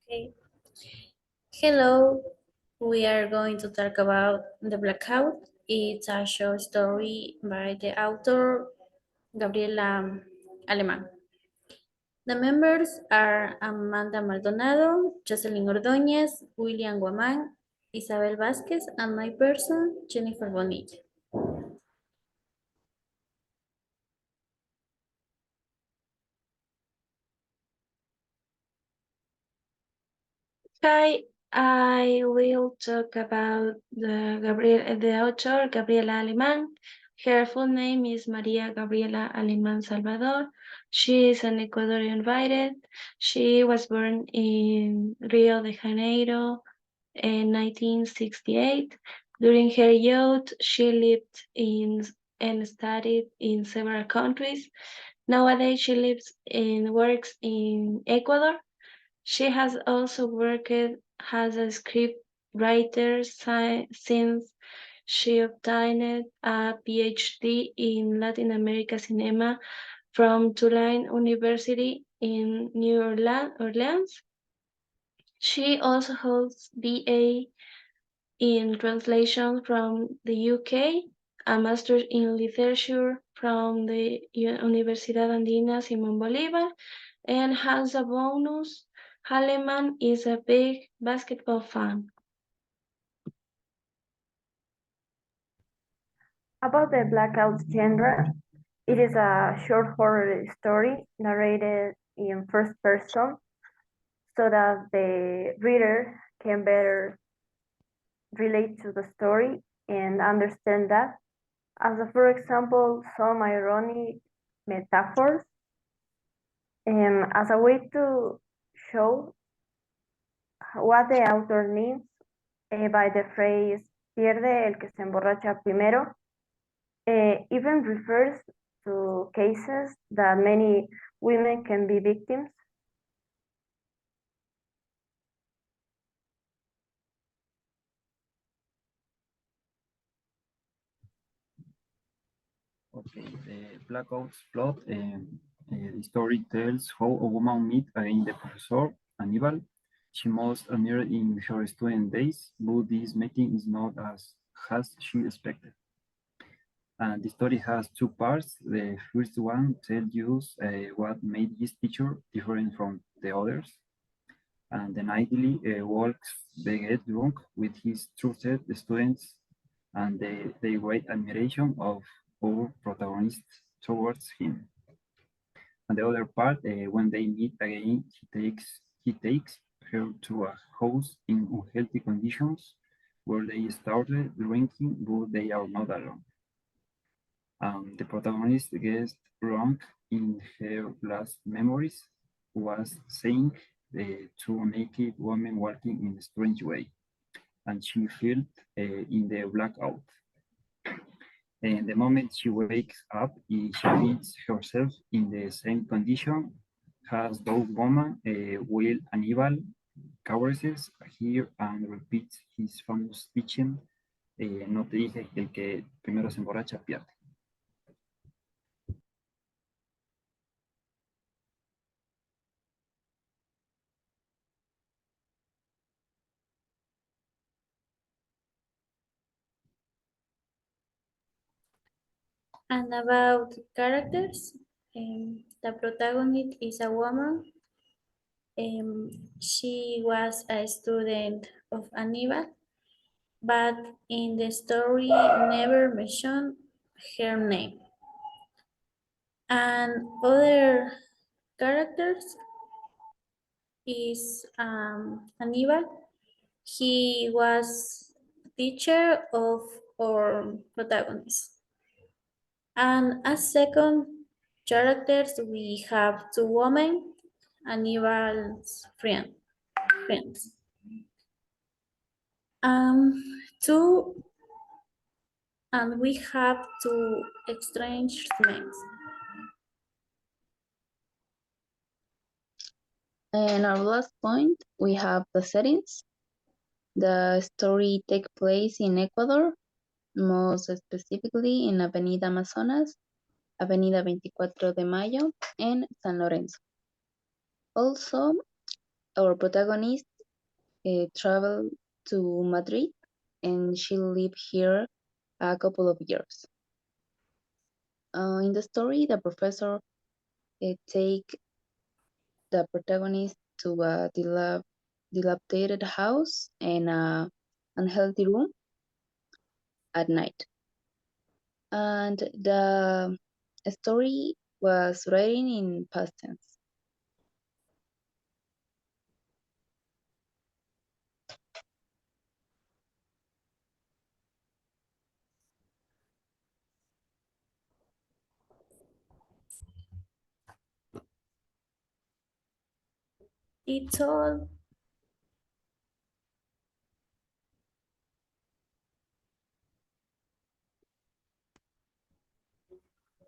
Okay. Hello, we are going to talk about The Blackout. It's a short story by the author Gabriela Aleman. The members are Amanda Maldonado, Jocelyn Ordóñez, William Guamán, Isabel Vázquez, and my person, Jennifer Bonilla. Hi, I will talk about the author Gabriela Aleman. Her full name is Maria Gabriela Aleman Salvador. She is an Ecuadorian writer. She was born in Rio de Janeiro in 1968. During her youth, she lived in and studied in several countries. Nowadays, she lives and works in Ecuador. She has also worked as a script writer since she obtained a PhD in Latin America cinema from Tulane University in New Orleans. She also holds BA in translation from the UK, a master's in literature from the Universidad Andina Simón Bolívar, and has a bonus. Aleman is a big basketball fan. About the Blackout genre, it is a short horror story narrated in first person so that the reader can better relate to the story and understand that. For example, some ironic metaphors as a way to show what the author means by the phrase pierde el que se emborracha primero, even refers to cases that many women can be victims. Okay, the Blackout's plot. The story tells how a woman meets again the professor, Hannibal. She must admire in her student days, but this meeting is not as she expected. And the story has two parts. The first one tells you what made this teacher different from the others. And the nightly walks, they get drunk with his trusted students and the great admiration of our protagonist towards him. And the other part, when they meet again, he takes her to a house in unhealthy conditions where they started drinking, but they are not alone. The protagonist gets drunk in her last memories, was seeing the two naked women walking in a strange way, and she felt in the blackout. And the moment she wakes up, she finds herself in the same condition as those women, while Hannibal caresses her and repeats his famous teaching, no te dije que el que primero se emborracha pierde. And about characters, the protagonist is a woman. She was a student of Hannibal, but in the story never mentioned her name. And other characters is Hannibal. He was teacher of our protagonist. And as second characters, we have two women, Hannibal's friends. Two, and we have two strange names. And our last point, we have the settings. The story takes place in Ecuador, most specifically in Avenida Amazonas, Avenida 24 de Mayo, and San Lorenzo. Also, Our protagonist traveled to Madrid and she lived here a couple of years. In the story, the professor take the protagonist to a dilapidated house and a unhealthy room at night. And the story was written in past tense. It's all